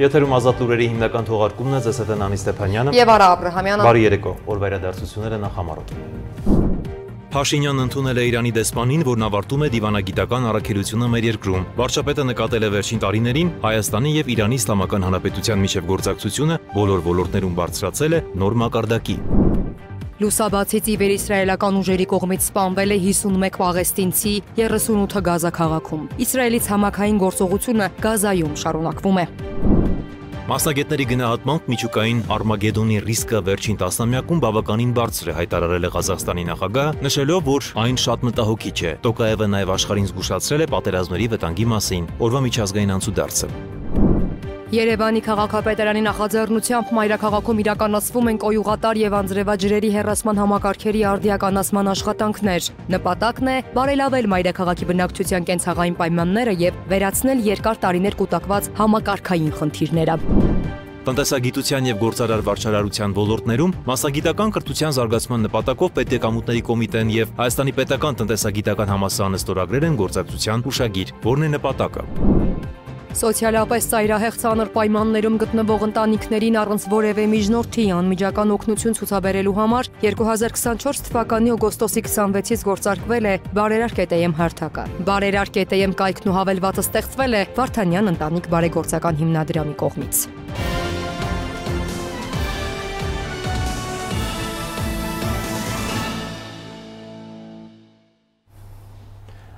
Եթերում ազատ լուրերի հիմնական թողարկումն է, ձեզ հետ է Նանի Ստեփանյանը եւ Արա Աբրահամյանը։ Բարի երեկո, օրվա իրադարձությունները նախամարոտ։ Փաշինյանն ընդունել է Իրանի դեսպանին, որն ավարտում է դիվանագիտական առաքելությունը մեր երկրում։ Վարչապետը նկատել է վերջին տարիներին Հայաստանի եւ Իրանի Իսլամական Հանրապետության միջև գործակցությունը բոլոր ոլորտներում բարձրացել է նոր մակարդակի։ Լուսաբացից ի վեր իսրայելական ուժերի կողմից սպանվել է 51 պաղեստինցի, 38-ը Գազա քաղաքում։ Իսրայելից համակային գործողությունը Գազայում շարունակվում է։ Մասնագետների գնահատմամբ միջուկային Արմագեդոնի ռիսկը վերջին տասնամյակում բավականին բարձր է, հայտարարել է Ղազախստանի նախագահը, նշելով, որ այն շատ մտահոգիչ է։ Տոկաևը նաև աշխարհին զգուշացրել է պատերազմների վտանգի մասին։ Օրվա միջազգային անցուդարձը։ Երևանի քաղաքապետարանի նախաձեռնությամբ մայրաքաղաքում իրականացվում են կոյուղատար եւ անձրևաջրերի հեռացման համակարգերի արդիականացման աշխատանքներ։ Նպատակն է բարելավել մայրաքաղաքի բնակչության կենցաղային պայմանները եւ վերացնել երկար տարիներ կուտակված համակարգային խնդիրները։ Տնտեսագիտության եւ գործարար վարչարարության ոլորտներում մասնագիտական կրթության զարգացման նպատակով Պետեկամուտների կոմիտեն եւ Հայաստանի պետական տնտեսագիտական համալսարանը ստորագրել են գործակցության հուշագիր, որն է նպատակը։ Սոցիալապես ծայրահեղ ծանր պայմաններում գտնվող ընտանիքներին առանց որևէ միջնորդի անմիջական օգնություն ցուցաբերելու համար 2024 թվականի օգոստոսի 26-ից գործարկվել է Բարերար ԿՏՄ հարթակը։ Բարերար ԿՏՄ կայքն ու հավելվածը ստեղծվել է Վարդանյան ընտանիք բարեգործական հիմնադրամի կողմից։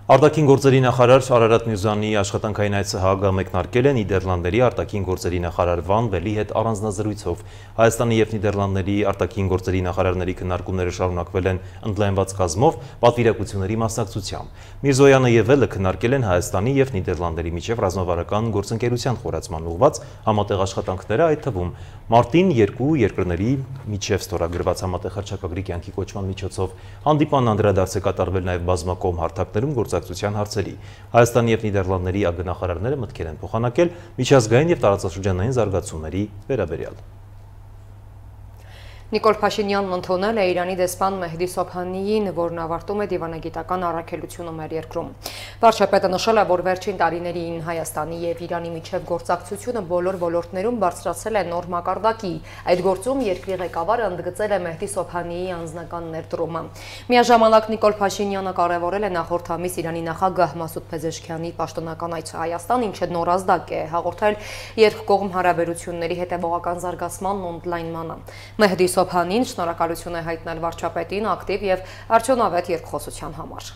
Արտաքին գործերի նախարար Արարատ Միրզոյանի աշխատանքային այցը Հաագ մեկնարկել է Նիդերլանդների արտաքին գործերի նախարար Վան Վելի հետ առանձնազրույցով։ Հայաստանի եւ Նիդերլանդների արտաքին գործերի նախարարների քննարկումները շարունակվել են ընդլայնված կազմով պատվիրակությունների մասնակցությամբ։ Միրզոյանը եւ Վելը քննարկել են Հայաստանի եւ Նիդերլանդերի միջև ռազմավարական գործընկերության խորացման ուղղված համատեղ աշխատանքները, այդ թվում մարտին երկու երկրների միջև ստորագրված համատեղ հռչակագրի կյանքի կոչման միջոցով հանդիպան անդրադարձ է կատարվել նաեւ բազմակողմ հարթակներում գործակցության հարցերի։ Հայաստանի եւ Նիդերլանդների ԱԳ-նախարարները մտքեր են փոխանակել միջազգային եւ տարածաշրջանային զարգացումների վերաբերյալ։ Նիկոլ Փաշինյանն ընդունել է Իրանի դեսպան Մեհդի Սոբհանիին, որն ավարտում է դիվանագիտական առաքելությունը մեր երկրում։ Վարչապետը նշել է, որ վերջին տարիներին Հայաստանի եւ Իրանի միջև գործակցությունը բոլոր ոլորտներում բարձրացել է նոր մակարդակի։ Այդ գործում երկրի ղեկավարը ընդգծել է Մեհդի Սոբհանիի անձնական ներդրումը։ Միաժամանակ Նիկոլ Փաշինյանը կարևորել է նախորդ ամիս Իրանի նախագահ Մասուդ Փեզեշքյանի պաշտոնական այցը Հայաստան, ինչը նորազդակ է հաղորդել երկկողմ հարաբերությունների հետևողական զարգացմանն ու ընդլայնմանը։ Մեհդի Սոբհանին շնորհակալություն է հայտնել վարչապետին ակտիվ եւ արդյունավետ երկխոսության համար։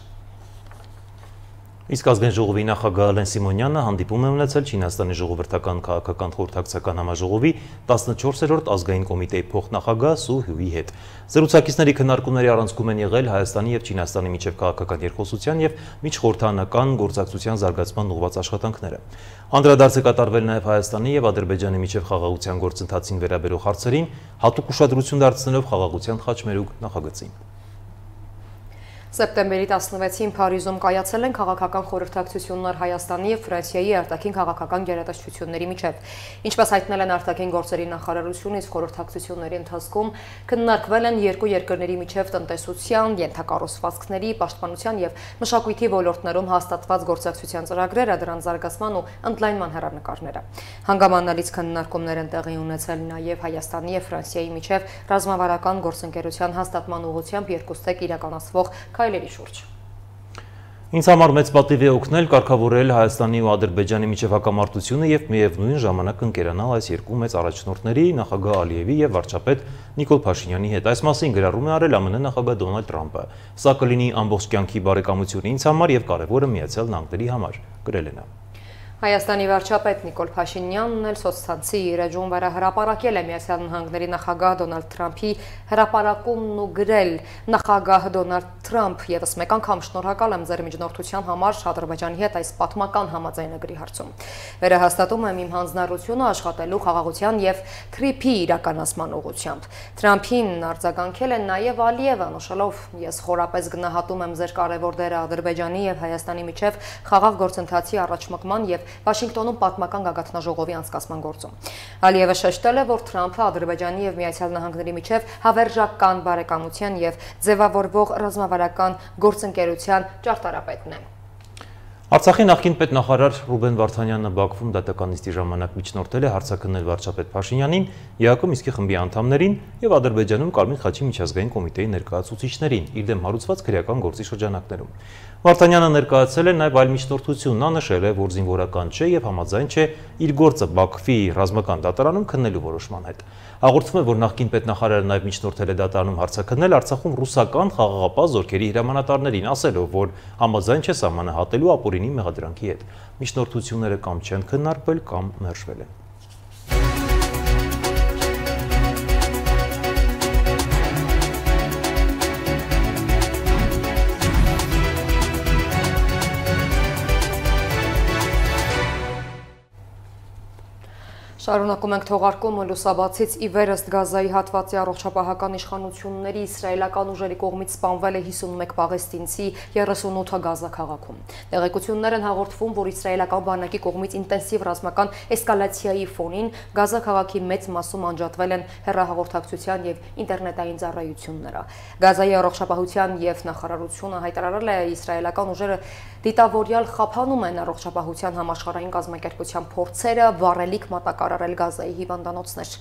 Իսկ ազգային ժողովի նախագահ Ալեն Սիմոնյանը հանդիպում է ունեցել Չինաստանի ժողովրդական քաղաքական խորհրդակցական համաժողովի 14-րդ ազգային կոմիտեի փոխնախագահ Սու Հյուի հետ։ Զրուցակիցների քննարկումների առանցքում են եղել Հայաստանի եւ Չինաստանի միջև քաղաքական երկխոսության եւ միջխորհրդարանական գործակցության զարգացման ուղղված աշխատանքները։ Անդրադարձ է կատարվել նաեւ Հայաստանի եւ Ադրբեջանի միջև խաղաղության գործընթացին վերաբերող հարցերին, հատուկ ուշադրություն դարձնելով խաղաղության խաչմերուկ նախագծին։ Սեպտեմբերի 16-ին Փարիզում կայացել են քաղաքական խորհրդակցություններ Հայաստանի եւ Ֆրանսիայի արտաքին քաղաքական գերատեսչությունների միջև։ Ինչպես հայտնել են արտաքին գործերի նախարարությունից, խորհրդակցությունների ընթացքում քննարկվել են երկու երկրների միջև տնտեսության, ենթակառուցվածքների, պաշտպանության եւ մշակույթի ոլորտներում հաստատված գործակցության ծրագրերը, դրանց զարգացման ու ընդլայնման հեռանկարները։ Հանգամանալից քննարկումներ են տեղի ունեցել նաեւ Հայաստանի եւ Ֆրանսիայի միջև ռազմավարական գործընկերության հաստատման ուղղությամբ երկուստեք իրականացվող քայլերի շուրջ։ Ինձ համար մեծ պատիվ է օգնել կարգավորել Հայաստանի ու Ադրբեջանի միջև հակամարտությունը եւ միևնույն ժամանակ ընկերանալ այս երկու մեծ առաջնորդների նախագահ Ալիևի եւ վարչապետ Նիկոլ Փաշինյանի հետ։ Այս մասին գրառում է արել ԱՄՆ նախագահ Դոնալդ Թրամփը։ Սա կլինի ամբողջ կյանքի բարեկամություն ինձ համար եւ կարեւորը Միացյալ Նահանգների համար, գրել է նա։ Հայաստանի վարչապետ Նիկոլ Փաշինյանն էլ սոցցանցի իր էջում վերահրապարակել է Միացյալ Նահանգների նախագահ Դոնալդ Թրամփի հրապարակումն ու գրել. նախագահ Դոնալդ Թրամփ, եւս մեկ անգամ շնորհակալ եմ ձեր միջնորդության համար Ադրբեջանի հետ այս պատմական համաձայնագրի հարցում։ Վերահաստատում եմ իմ հանձնառությունը աշխատելու խաղաղության եւ թրիփի իրականացման ուղղությամբ։ Թրամփին արձագանքել է նաեւ Ալիևը, նշելով. ես խորապես գնահատում եմ ձեր կարևոր դերը Ադրբեջանի եւ Հայաստանի միջև խաղաղ գործընթացի առաջմղման եւ Վաշինգտոնում պատմական գագաթնաժողովի անցկացման գործում։ Ալիևը շեշտել է, որ Թրամփը Ադրբեջանի եւ Միացյալ Նահանգների միջև հավերժական բարեկամության եւ ձևավորվող ռազմավարական գործընկերության ճարտարապետն է։ Արցախի նախկին պետնախարար Ռուբեն Վարդանյանը Բաքվում դատականիստի ժամանակ միջնորդել է հարցաքննել վարչապետ Փաշինյանին, ԵԱԿ Մինսկի խմբի անդամներին եւ Ադրբեջանում Կարմիր խաչի միջազգային կոմիտեի ներկայացուցիչներին իր դեմ հարուցված քրեական գործի շրջանակներում։ Վարդանյանը ներկայացել է նաեւ այլ միջնորդություն, նա նշել է, որ զինվորական չէ եւ համաձայն չէ իր գործը Բաքվի ռազմական դատարանում քննելու որոշման հետ։ Հաղորդվում է, որ նախկին պետնախարարը նաեւ միջնորդել է դատարանում հարցաքննել Արցախում ռուսական խաղաղապահ զորքերի հրամանատարներին, ասելով, որ համաձայն չէ սահմանը հատելու ապօրինի մեղադրանքի հետ։ Միջնորդությունները կամ չեն քննարկվել, կամ մերժվել են։ Շարունակում ենք թողարկումը լուսաբացից ի վերստ Գազայի հատվածի առողջապահական իշխանությունների իսրայելական ուժերի կողմից սպանվել է 51 պաղեստինցի, 38-ը Գազա քաղաքում։ Տեղեկություններ են հաղորդվում, որ իսրայելական բանակի կողմից ինտենսիվ ռազմական էսկալացիայի ֆոնին Գազա քաղաքի մեծ մասում անջատվել են հեռահաղորդակցության եւ ինտերնետային ծառայությունները։ Գազայի առողջապահության եւ նախարարությունը հայտարարել է, իսրայելական ուժերը դիտավորյալ խափանում են առողջապահության համաշխարհային կազմակերպության փորձերը վառելիք մատակարարել Գազայի հիվանդանոցներ։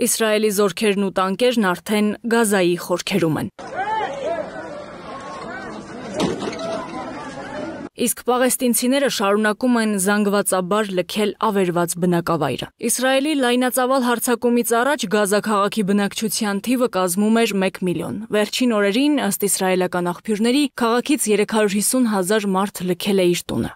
Իսրայելի զորքերն ու տանկերն արդեն Գազայի խորքերում են։ Իսկ պաղեստինցիները շարունակում են զանգվածաբար լքել ավերված բնակավայրը։ Իսրայելի լայնածավալ հարձակումից առաջ Գազա քաղաքի բնակչության թիվը կազմում էր 1 միլիոն։ Վերջին օրերին, ըստ իսրայելական աղբյուրների, քաղաքից 350,000 մարդ լքել է իր տունը։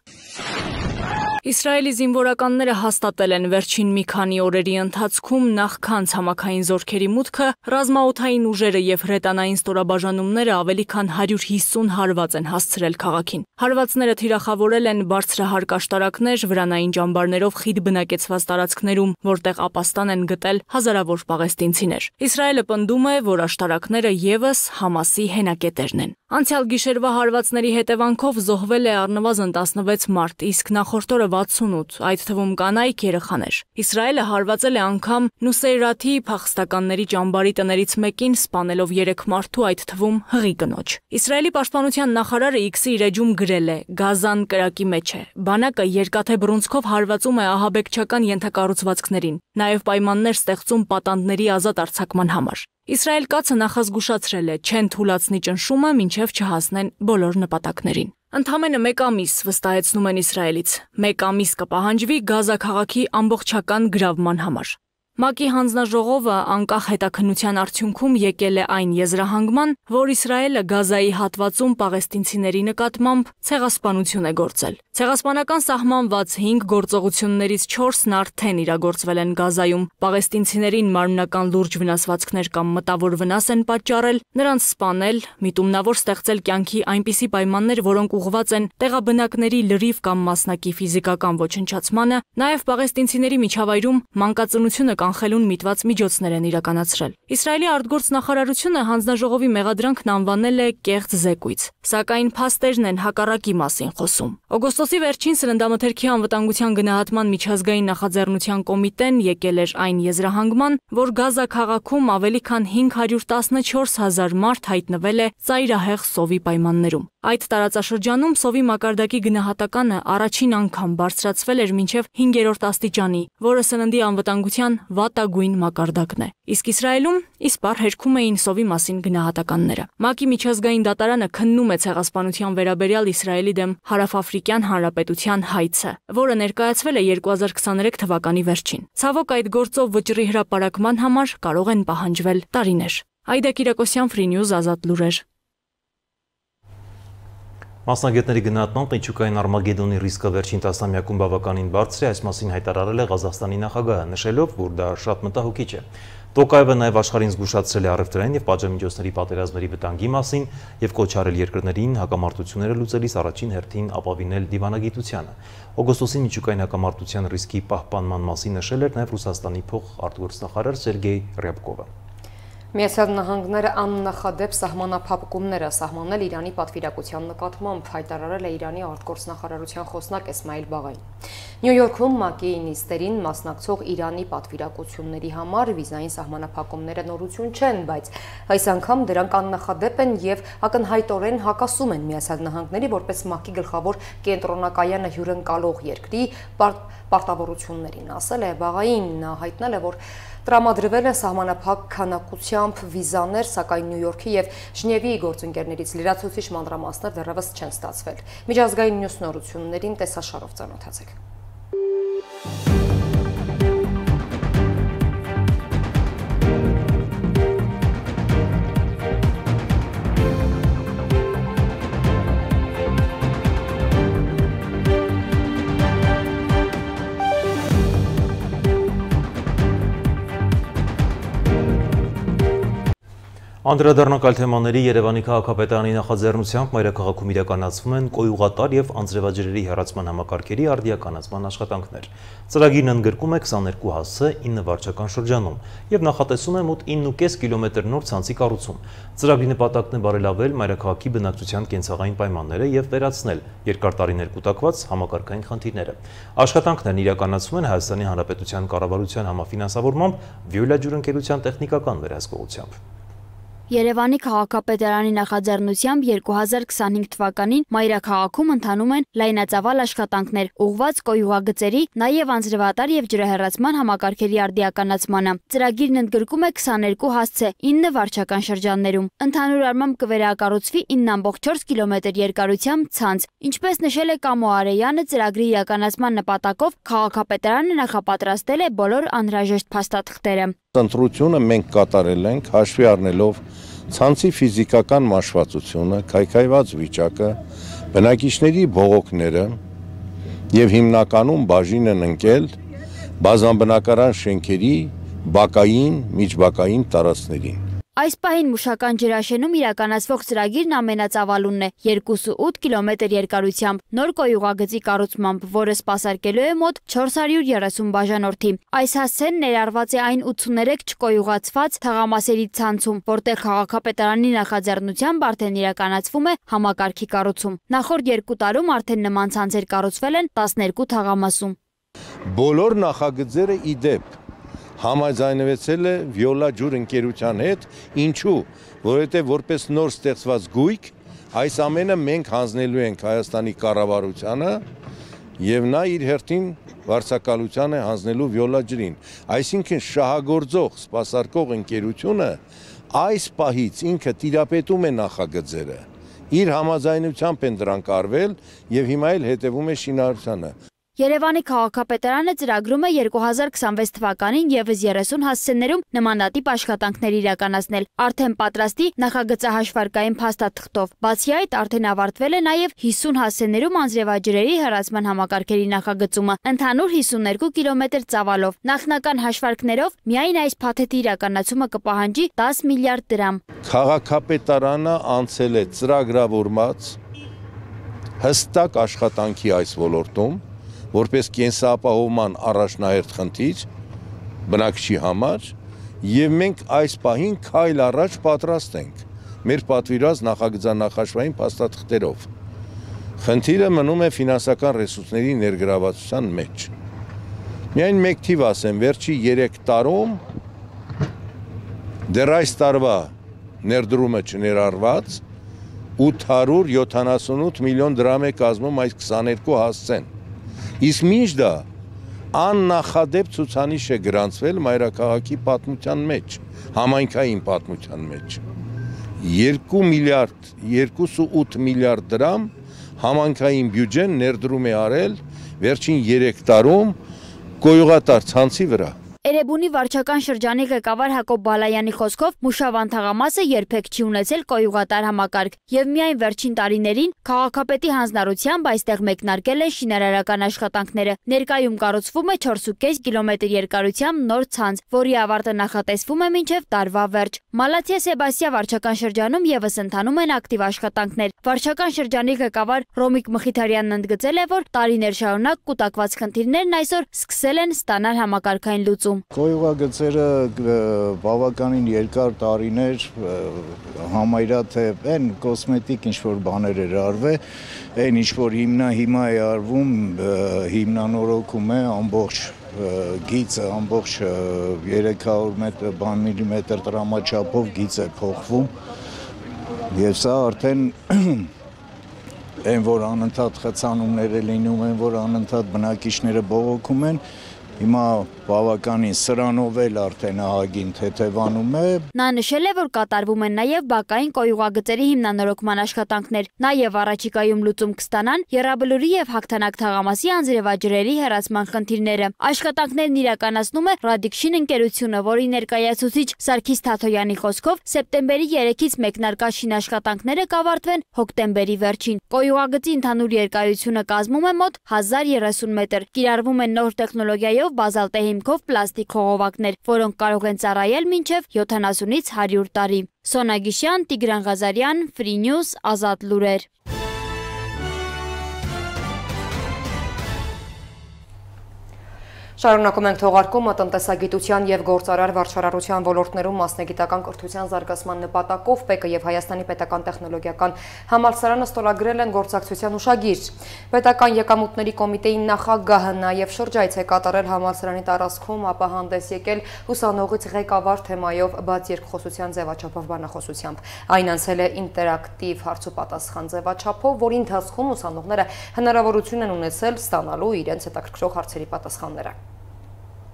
Իսրայելի զինվորականները հաստատել են վերջին մի քանի օրերի ընթացքում նախքան ցամաքային զորքերի մուտքը, ռազմաօդային ուժերը եւ հրետանային ստորաբաժանումները ավելի քան 150 հարված են հասցրել քաղաքին։ Հարվածները թիրախավորել են բարձրահարկ աշտարակներ, վրանային ճամբարներով խիտ բնակեցված տարածքներում, որտեղ ապաստան են գտել հազարավոր պաղեստինցիներ։ Իսրայելը պնդում է, որ աշտարակները եւս Համասի հենակետերն են։ Անցյալ գիշերվա հարվածների հետևանքով զոհվել է առնվազն 16 մարդ, իսկ նախորդ օրը 68, այդ թվում կանայք, երեխաներ։ Իսրայելը հարվածել է անգամ Նուսեյրաթի փախստականների ճամբարի տներից մեկին, սպանելով 3 մարդու, այդ թվում հղի կնոջ։ Իսրայելի պաշտպանության նախարարը X-ի իր էջում գրել է. «Գազան կրակի մեջ է։ Բանակը երկաթե բռունցքով հարվածում է ահաբեկչական ենթակառուցվածքներին, նաև պայմաններ ստեղծում պատանդների ազատ արձակման համար»։ Իսրայել կացը նախազգուշացրել է, չեն թուլացնի ճնշումը, մինչև չհասնեն բոլոր նպատակներին։ Ընդամենը 1 ամիս, վստահեցնում են Իսրայելից, 1 ամիս կպահանջվի Գազա քաղաքի ամբողջական գրավման համար։ ՄԱԿ-ի հանձնաժողովը անկախ հետաքննության արդյունքում եկել է այն եզրահանգման, որ Իսրայելը Գազայի հատվածում պաղեստինցիների նկատմամբ ցեղասպանություն է գործել։ Ցեղասպանական սահմանված 5 գործողություններից 4-ն արդեն իրագործվել են Գազայում։ Պաղեստինցիներին մարմնական լուրջ վնասվածքներ կամ մտավոր վնաս են պատճառել, նրանց սպանել, միտումնավոր ստեղծել կյանքի այնպիսի պայմաններ, որոնք ուղղված են տեղաբնակների լրիվ կամ մասնակի ֆիզիկական ոչնչացմանը, նաև պաղեստինցիների միջավայրում մանկածնությունը կանխելուն միտված միջոցներ են իրականացրել։ Իսրայելի արտգործ նախարարությունը հանձնաժողովի մեղադրանքն անվանել է կեղծ զեկույց, սակայն փաստերն են հակառակի մասին խոսում։ Օգոստոսի վերջին Սննդամթերքի անվտանգության գնահատման միջազգային նախաձեռնության կոմիտեն եկել էր այն եզրահանգման, որ Գազա քաղաքում ավելի քան 514,000 մարդ հայտնվել է ծայրահեղ սովի պայմաններում։ Այդ տարածաշրջանում սովի մակարդակի գնահատականը առաջին անգամ բարձրացվել էր մինչև 5-րդ աստիճանի, որը սննդի անվտանգության վատագույն մակարդակն է։ Իսկ Իսրայելում իսպառ հերքում էին սովի մասին գնահատականները։ ՄԱԿ-ի միջազգային դատարանը քննում է ցեղասպանության վերաբերյալ Իսրայելի դեմ Հարավաֆրիկյան Հանրապետության հայցը, որը ներկայացվել է 2023 թվականի վերջին։ Ցավոք այդ գործով վճռի հրապարակման համար կարող են պահանջվել տարիներ։ Այդա Կիրակոսյան, Free News, Ազատ լուրեր։ Մասնագետների գնահատմամբ միջուկային Արմագեդոնի ռիսկը վերջին տասնամյակում բավականին բարձր է, այս մասին հայտարարել է Ղազախստանի նախագահը, նշելով, որ դա շատ մտահոգիչ է։ Տոկաևը նաև աշխարհին զգուշացրել է առևտրային եւ պատժամիջոցների պատերազմների վտանգի մասին եւ կոչ արել երկրներին հակամարտությունները լուծելիս առաջին հերթին ապավինել դիվանագիտությանը։ Օգոստոսին միջուկային հակամարտության ռիսկի պահպանման մասին նշել էր նաև Ռուսաստանի փոխարտգործնախարար Սերգեյ Ռյաբկովը։ Միացյալ Նահանգները աննախադեպ սահմանափակումները սահմանել Իրանի պատվիրակության նկատմամբ, հայտարարել է Իրանի արտգործնախարարության խոսնակ Էսմայիլ Բաղային։ Նյու Յորքում ՄԱԿ-ի նիստերին մասնակցող Իրանի պատվիրակությունների համար վիզային սահմանափակումները նորություն չեն, բայց այս անգամ դրանք աննախադեպ են եւ ակնհայտորեն հակասում են Միացյալ Նահանգների որպես ՄԱԿ-ի գլխավոր կենտրոնակայանը հյուրընկալող երկրի պարտավորություններին, ասել է Բաղային, նա հայտնել է, որ տրամադրվել է սահմանափակ քանակությամբ վիզաներ, սակայն Նյու Յորքի եւ Ժնևի գործընկերներից լրացուցիչ մանրամասներ դեռևս չեն ստացվել։ Միջազգային մյուս նորություններին տեսաշարով ծանոթացեք։ Անդրադառնանք թեմաների Երևանի քաղաքապետարանի նախաձեռնությամբ մայրաքաղաքում իրականացվում են կոյուղատար եւ անձրևաջրերի հեռացման համակարգերի արդիականացման աշխատանքներ։ Ծրագիրն ընդգրկում է 22 հասցե 9 վարչական շրջանում եւ նախատեսում է մոտ 9.5 կիլոմետր նոր ցանցի կառուցում։ Ծրագրի նպատակն է բարելավել մայրաքաղաքի բնակչության կենցաղային պայմանները եւ վերացնել երկար տարիներ կուտակված համակարգային խնդիրները։ Աշխատանքներն իրականացվում են Հայաստանի Հանրապետության կառավարության համաֆինանսավորմամբ Վիոլա ջուրընկերության տեխնիկական վերահսկողությամբ։ Երևանի քաղաքապետարանի նախաձեռնությամբ 2025 թվականին մայրաքաղաքում ընթանում են լայնածավալ աշխատանքներ, ուղղված կոյուղագծերի, նաև անձրևատար եւ ջրահեռացման համակարգերի արդիականացմանը։ Ծրագիրն ընդգրկում է 22 հասցե 9 վարչական շրջաններում։ Ընդհանուր առմամբ կվերակառուցվի 9.4 կիլոմետր երկարությամբ ցանց։ Ինչպես նշել է Կամո Արեյանը, ծրագրի իրականացման նպատակով քաղաքապետարանը նախապատրաստել է բոլոր անհրաժեշտ փաստաթղթերը։ Ընտրությունը մենք կատարել ենք հաշվի առնելով ցանցի ֆիզիկական մաշվածությունը, քայքայված վիճակը, բնակիչների բողոքները եւ հիմնականում բաժին են ընկել բազմաբնակարան շենքերի բակային, միջբակային տարածքներին։ Այս պահին մուշական ջրաշենում իրականացվող ծրագիրն ամենածավալունն է 2.8 կիլոմետր երկարությամբ նոր կոյուղագծի կառուցմամբ, որը սպասարկելու է մոտ 430 բաժանորդի։ Այս հասցեն ներառված է այն 83 չկոյուղացված թաղամասերի ցանցում, որտեղ քաղաքապետարանի նախաձեռնությամբ արդեն իրականացվում է համակարգի կառուցում։ Նախորդ 2 տարում արդեն նման ցանցեր կառուցվել են 12 թաղամասում։ Բոլոր նախագծերը ի դեպ համաձայնվեցել է Վիոլա ջուր ընկերության հետ, ինչու, որովհետև որպես նոր ստեղծված գույք, այս ամենը մենք հանձնելու ենք Հայաստանի կառավարությանը եւ նա իր հերթին վարձակալության է հանձնելու Վիոլա ջրին։ Այսինքն շահագործող, սպասարկող ընկերությունը այս պահից ինքը տիրապետում է նախագծերը, իր համաձայնությամբ են դրանք արվել եւ հիմա էլ հետևում է շինարարությանը։ Երևանի քաղաքապետարանը ծրագրում է 2026 թվականին եւս 30 հասցեներում նմանատիպ աշխատանքներ իրականացնել, արդեն պատրաստի նախագծահաշվարկային փաստաթղթով։ Բացի այդ, արդեն ավարտվել է նաեւ 50 հասցեներում անձրևաջրերի հեռացման համակարգերի նախագծումը, ընդհանուր 52 կիլոմետր ծավալով։ Նախնական հաշվարկներով միայն այս փաթեթի իրականացումը կպահանջի 10 միլիարդ դրամ։ Քաղաքապետարանը անցել է ծրագրավորված հստակ աշխատանքի այս ոլորտում, որպես կենսապահովման առաջնահերթ խնդիր բնակչի համար եւ մենք այս պահին քայլ առաջ պատրաստ ենք մեր պատվիրած նախագծանախաշվային փաստաթղթերով։ Խնդիրը մնում է ֆինանսական ռեսուրսների ներգրավվածության մեջ։ Միայն մեկ թիվ ասեմ, վերջի 3 տարում դեռ այս տարվա ներդրումը չներառված 878 միլիոն դրամ է կազմում այս 22 հասցեն։ Իսկ մինչ դա աննախադեպ ցուցանիշ է գրանցվել մայրաքաղաքի պատմության մեջ, համայնքային պատմության մեջ։ 2 միլիարդ, 2.8 միլիարդ դրամ համայնքային բյուջեն ներդրում է արել վերջին 3 տարում կոյուղատար ցանցի վրա։ Էրեբունի վարչական շրջանի ղեկավար Հակոբ Բալայանի խոսքով Մուշավան թաղամասը երբեք չի ունեցել կոյուղատար համակարգ եւ միայն վերջին տարիներին քաղաքապետի հանձնառությամբ այստեղ մեկնարկել են շինարարական աշխատանքները։ Ներկայում կառուցվում է 4.5 կիլոմետր երկարությամբ նոր ցանց, որի ավարտը նախատեսվում է մինչև տարվա վերջ։ Մալաթիա Սեբաստիա վարչական շրջանում եւս ընթանում են ակտիվ աշխատանքներ։ Վարչական շրջանի ղեկավար Ռոմիկ Մխիթարյանն ընդգծել է, որ տարիներ շարունակ կուտակված խնդիրներն այսօր սկսել են ստանալ համակարգային լուծում։ Կոյուղագծերը բավականին երկար տարիներ համարյա թե այն կոսմետիկ ինչ-որ բաներ էր արվել, այն ինչ-որ հիմա է արվում, հիմնանորոգում է ամբողջ գիծը, ամբողջ 300 միլիմետր տրամաչափով գիծ է փոխվում և սա արդեն այն, որ անընդհատ խցանումներ է լինում, այն, որ անընդհատ բնակիչները բողոքում են, հիմա բավականին սրանով էլ արդեն ահագին թեթևանում է։ Նա նշել է, որ կատարվում են նաև բակային կոյուղագծերի հիմնանորոգման աշխատանքներ, նաև առաջիկայում լուծում կստանան Եռաբլուրի և Հաղթանակ թաղամասի անձրևաջրերի հեռացման խնդիրները։ Աշխատանքներն իրականացնում է Ռադիկշին ընկերությունը, որի ներկայացուցիչ Սարգիս Թաթոյանի խոսքով սեպտեմբերի 3-ից մեկնարկած շինաշխատանքները կավարտվեն հոկտեմբերի վերջին։ Կոյուղագծի ընդհանուր երկարությունը կազմում է մոտ 1030 մետր։ Կիրառվում են նոր տեխնոլոգիայով բազալտե հիմքով պլաստիկ խողովակներ, որոնք կարող են ծառայել մինչև 70-ից 100 տարի։ Սոնա Գիշյան, Տիգրան Ղազարյան, Free News, Ազատ լուրեր։ Շարունակում ենք թողարկումը տնտեսագիտության և գործարար վարչարարության ոլորտներում մասնագիտական կրթության զարգացման նպատակով ՊԵԿ-ը և Հայաստանի պետական տեխնոլոգիական համալսարանը ստորագրել են գործակցության հուշագիր։ Պետական եկամուտների կոմիտեի նախագահը նաև շրջայց է կատարել համալսարանի տարածքում, ապա հանդես եկել ուսանողից ղեկավար թեմայով բաց երկխոսության ձևաչափով բանախոսությամբ։ Այն անցել է ինտերակտիվ հարցուպատասխան ձևաչափով, որի ընթացքում ուսանողները հնարավորություն են ունեցել ստանալու իրենց հետաքրքրող հարցերի պատասխանները։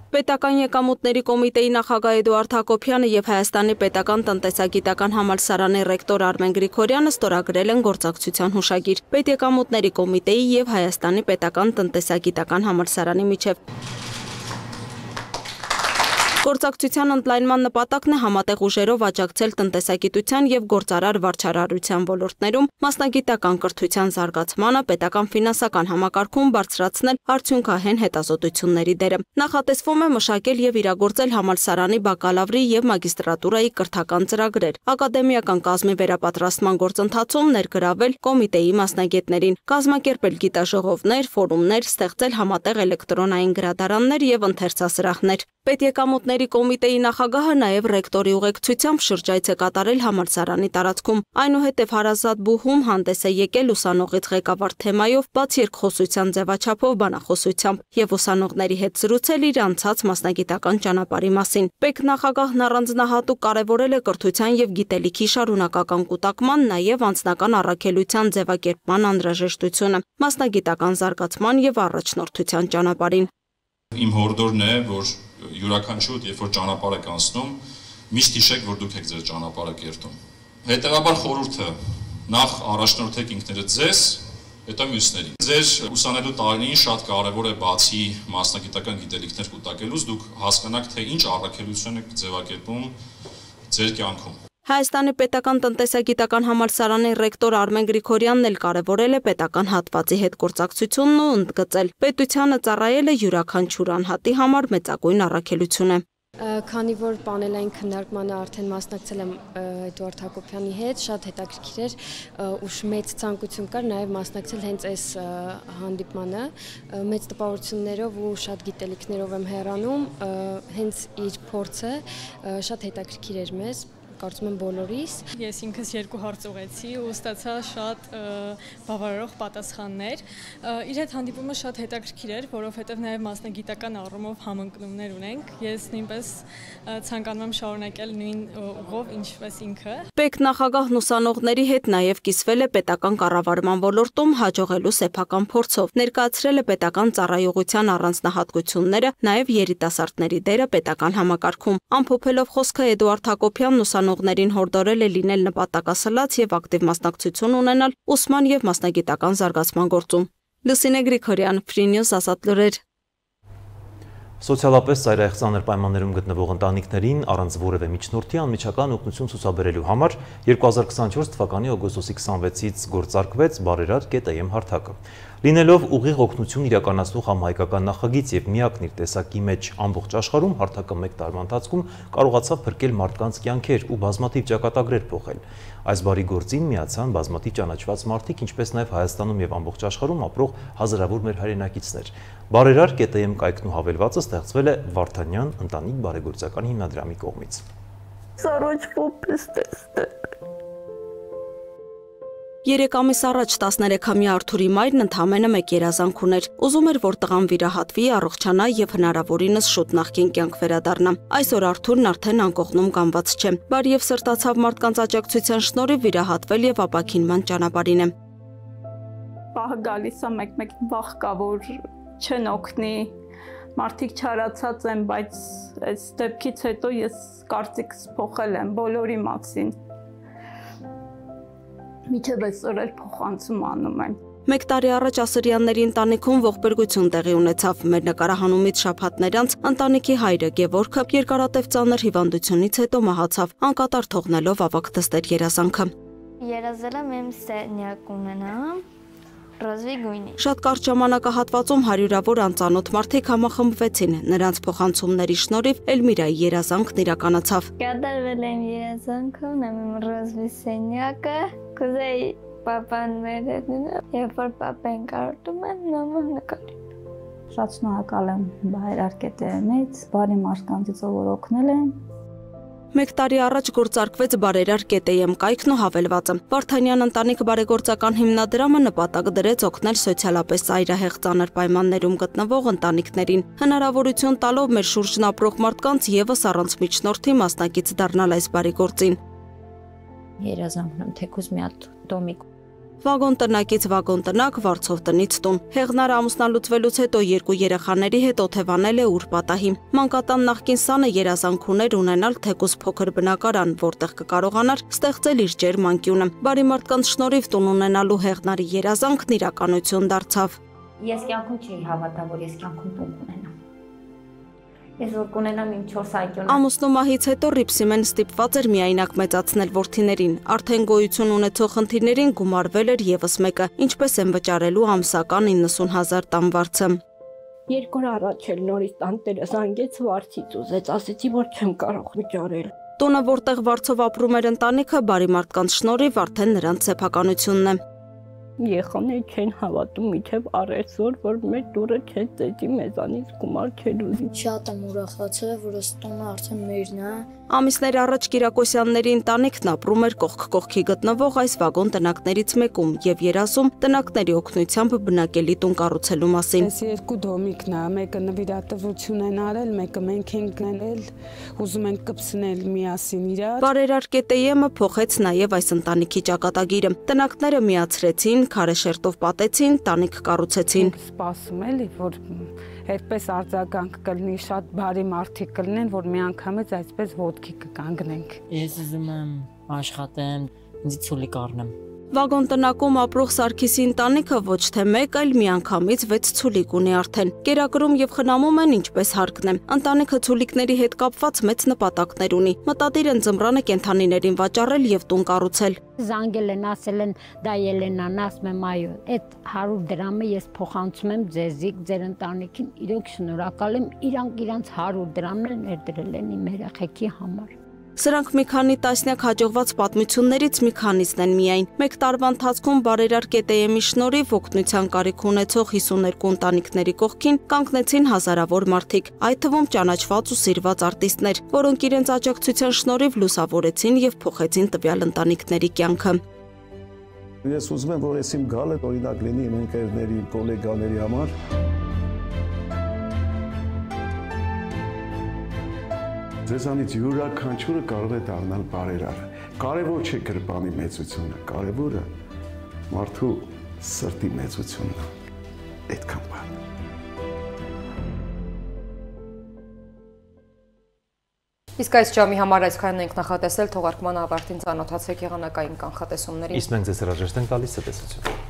Պետական եկամուտների կոմիտեի նախագահ Էդուարդ Հակոբյանը և Հայաստանի պետական տնտեսագիտական համալսարանի ռեկտոր Արմեն Գրիգորյանը ստորագրել են գործակցության հուշագիր Պետեկամուտների կոմիտեի և Հայաստանի պետական տնտեսագիտական համալսարանի միջև։ Գործակցության ընդլայնման նպատակն է համատեղ ուժերով աջակցել տնտեսագիտության և գործարար վարչարարության ոլորտներում մասնագիտական կրթության զարգացմանը, պետական ֆինանսական համակարգում բարձրացնել արդյունքահեն հետազոտությունների դերը։ Նախատեսվում է մշակել և իրագործել համալսարանի բակալավրի և մագիստրատուրայի կրթական ծրագրեր, ակադեմիական կազմի վերապատրաստման գործընթացում ներգրավել կոմիտեի մասնագետներին, կազմակերպել գիտաժողովներ, ֆորումներ, ստեղծել համատեղ էլեկտրոնային գրադարաններ և ընթերցասրահներ։ Պետեկամուտների կոմիտեի նախագահը նաև ռեկտորի ուղեկցությամբ շրջայց է կատարել համալսարանի տարածքում։ Այնուհետև հարազատ բուհում հանդես է եկել ուսանողից ղեկավար թեմայով բաց երկխոսության ձևաչափով բանախոսությամբ և ուսանողների հետ զրուցել իր անցած մասնագիտական ճանապարհի մասին։ ՊԵԿ նախագահն առանձնահատուկ կարևորել է կրթության և գիտելիքի շարունակական կուտակման, նաև անձնական առաքելության ձևակերպման անհրաժեշտությունը, մասնագիտական զարգացման և առաջնորդության ճանապարհին։ Իմ հորդորն է, որ յուրաքանչյուր, երբ որ ճանապարհ եք անցնում, միշտ հիշեք, որ դուք եք ձեր ճանապարհը կերտում։ Հետևաբար խորհուրդը նախ առաջնորդեք ինքներդ ձեզ, հետո մյուսներին։ Ձեր ուսանելու տարին շատ կարևոր է բացի մասնագիտական գիտելիքներ կուտակելուց, դուք հասկանաք, թե ինչ առաքելություն եք ձևակերպում ձեր կյանքում։ Հայաստանի պետական տնտեսագիտական համալսարանի ռեկտոր Արմեն Գրիգորյանն էլ կարևորել է պետական հատվածի հետ գործակցությունն ու ընդգծել. պետությանը ծառայելը յուրաքանչյուր անհատի համար մեծագույն առաքելություն է։ Քանի որ պանելային քննարկմանը արդեն մասնակցել եմ Էդուարդ Հակոբյանի հետ, շատ հետաքրքիր էր ու մեծ ցանկություն կար նաև մասնակցել հենց այս հանդիպմանը, մեծ տպավորություններով ու շատ գիտելիքներով եմ հեռանում, հենց իր փորձը շատ հետաքրքիր էր մեզ։ Կարծում եմ բոլորիս։ Ես ինքս 2 հարց ուղեցի ու ստացա շատ բավարարող պատասխաններ։ Իր հետ հանդիպումը շատ հետաքրքիր էր, որովհետև նաև մասնագիտական առումով համընկնումներ ունենք։ Ես նույնպես ցանկանում եմ շարունակել նույն ուղով, ինչպես ինքը։ ՊԵԿ նախագահն ուսանողների հետ նաև կիսվել է պետական կառավարման ոլորտում հաջողելու սեփական փորձով, ներկայացրել է պետական ծառայողության առանձնահատկությունները, նաև երիտասարդների դերը պետական համակարգում։ Ամփոփելով խոսքը Էդուարդ Հակոբյանն ուսանողներին հորդորել է լինել նպատակասլաց և ակտիվ մասնակցություն ունենալ ուսման և մասնագիտական զարգացման գործում։ Լուսինե Գրիգորյան, Free News, Ազատ լուրեր։ Սոցիալապես ծայրահեղձանր պայմաններում գտնվող ընտանիքներին առանց որևէ միջնորդի անմիջական օգնություն ցուցաբերելու համար 2024 թվականի օգոստոսի 26-ից գործարկվեց բարերար.am հարթակը։ Լինելով ուղիղ օգնություն իրականացնող համահայկական նախագիծ և միակն իր տեսակի մեջ ամբողջ աշխարհում, հարթակը 1 տարվա ընթացքում կարողացավ փրկել մարդկանց կյանքեր ու բազմաթիվ ճակատագրեր փոխել։ Այս բարի գործին միացան բազմաթիվ ճանաչված մարդիկ, ինչպես նաև Հայաստանում և ամբողջ աշխարհում ապրող հազարավոր մեր հայրենակիցներ։ Բարերար.am կայքն ու հավելվածը ստեղծվել է Վարդանյան ընտանիք բարեգործական հիմնադրամի կողմից։ Երեք ամիս առաջ 13-ամյա Արթուրի մայրն ընդամենը մեկ երազանք ուներ։ Ուզում էր, որ տղան վիրահատվի, առողջանա եւ հնարավորինս շուտ նախկին կյանք վերադառնա։ Այսօր Արթուրն արդեն անկողնում կանգնված չէ։ Բարի եւ սրտացավ մարդկանց աջակցության շնորհիվ վիրահատվել եւ ապաքինման ճանապարհին է։ Պահը գալիս է մեկ-մեկ վախ կա, որ չեն օգնի։ Մարդիկ չարացած են, բայց այս դեպքից հետո ես կարծիքս փոխել եմ բոլորի մասին։ Միջև այսօր էլ փոխանցում անում են։ Մեկ տարի առաջ Ասրյանների ընտանիքում ողբերգություն տեղի ունեցավ։ Մեր նկարահանումից շաբաթներ անց ընտանիքի հայրը Գևորգը երկարատև ծանր հիվանդությունից հետո մահացավ, անկատար թողնելով ավագ դստեր երազանքը։ Երազել եմ իմ սենյակ ունենամ, ռոզվի գույնի։ Շատ կարճ ժամանակահատվածում հարյուրավոր անծանոթ մարդիկ համախմբվեցին։ Նրանց փոխանցումների շնորհիվ Էլմիրայի երազանքն իրականացավ։ Կատարվել եմ երազանքը, ունեմ իմ ռոզվի սենյակը, կուզեի պապան մեր հետ լինել, երբ որ պապեն կարոտում են, մաման նկարի։ Շատ շնորհակալ եմ Բարերար.am-ից, բարի մարդկանցից, որ օգնել են։ Մեկ տարի առաջ գործարկվեց Բարերար.am կայքն ու հավելվածը։ Վարդանյան ընտանիք բարեգործական հիմնադրամը նպատակ դրեց օգնել սոցիալապես ծայրահեղ ծանր պայմաններում գտնվող ընտանիքներին, հնարավորություն տալով մեր շուրջն ապրող մարդկանց եւս առանց միջնորդի մասնակից դառնալ այս բարի գործին։ Երազանքն եմ թեկուզ մի հատ դոմիկ։ Վագոն տնակից վագոն տնակ, վարձով տնից տուն։ Հեղնարը ամուսնալուծվելուց հետո երկու երեխաների հետ օթևանել է Ուրպատահի։ Մանկատան նախկին սանը երազանք ուներ ունենալ թեկուզ փոքր բնակարան, որտեղ կկարողանար ստեղծել իր ջերմ անկյունը։ Բարի մարդկանց շնորհիվ տուն ունենալու Հեղնարի երազանքն իրականություն դարձավ։ Ես կյանքում չէի հավատա, որ ես կյանքում տուն կունենամ։ Ես որ կունենամ իմ 4 անկյունը։ Ամուսնու մահից հետո Ռիփսիմեն ստիպված էր միայնակ մեծացնել որդիներին։ Արդեն գոյություն ունեցող խնդիրներին գումարվել էր եւս մեկը, ինչպես են վճարելու ամսական 90,000 տան վարձը։ 2 օր առաջ էլ նորից տանտերը զանգեց վարձից ուզեց, ասեցի, որ չեմ կարող վճարել։ Տունը, որտեղ վարձով ապրում էր ընտանիքը, բարի մարդկանց շնորհիվ արդեն նրանց սեփականությունն է։ Երեխաները չեն հավատում մինչև առեսօր, որ մեր դուրը չեն ծեծի, մեզանից գումար չեն ուզի։ Շատ եմ ուրախացել, որ այս տունը արդեն մերն է։ Ամիսներ առաջ Կիրակոսյանների ընտանիքն ապրում էր կողք կողքի գտնվող այս վագոն տնակներից մեկում եւ երազում տնակների օգնությամբ բնակելի տուն կառուցելու մասին։ Այս երկու դոմիկն է, մեկը նվիրատվություն են արել, մեկը մենք ենք գնել, ուզում ենք կպցնել միասին իրար։ Բարերար.am-ը փոխեց նաեւ այս ընտանիքի ճակատագիրը։ Տնակները միացրեցին, քարե շերտով պատեցին, տանիք կառուցեցին։ Սպասում էլի, որ այդպես արձագանք կլինի, շատ բարի մարդիկ կլինեն, որ միանգամից այսպես ոտքի կկանգնենք։ Ես ուզում եմ աշխատեմ, ինձ ցուլիկ առնեմ։ Վագոն տնակում ապրող Սարգիսի ընտանիքը ոչ թե մեկ, այլ միանգամից 6 ցուլիկ ունի արդեն։ Կերակրում եւ խնամում են ինչպես հարկն է։ Ընտանիքը ցուլիկների հետ կապված մեծ նպատակներ ունի։ Մտադիր են ձմռանը կենթանիներին վաճառել եւ տուն կառուցել։ Զանգել են, ասել են, դա Ելենան, ասում եմ, այո, այդ 100 դրամը ես փոխանցում եմ ձեզի, ձեր ընտանիքին, իրենք շնորհակալ եմ, իրանք իրանց 100 դրամն էլ ներդրել են իմ երեխեքի համար։ Սրանք մի քանի տասնյակ հաջողված պատմություններից մի քանիսն են միայն։ Մեկ տարվա ընթացքում Բարերար.am-ի շնորհիվ օգնության կարիք ունեցող 52 ընտանիքների կողքին կանգնեցին հազարավոր մարդիկ, այդ թվում ճանաչված ու սիրված արտիստներ, որոնք իրենց աջակցության շնորհիվ լուսավորեցին եւ փոխեցին տվյալ ընտանիքների կյանքը։ Ես ուզում եմ, որ այս իմ գալը օրինակ լինի իմ ընկերների, գոլեգաների համար։ Ձեզանից յուրաքանչյուրը կարող է դառնալ բարերար։ Կարևոր չէ գրպանի մեծությունը, կարևորը մարդու սրտի մեծությունն է։ Այդքան բան։ Իսկ այս ժամի համար այսքանն ենք նախատեսել, թողարկման ավարտին ծանոթացեք եղանակային կանխատեսումներին։ Իսկ մենք ձեզ հրաժեշտ ենք տալիս, ցտեսություն։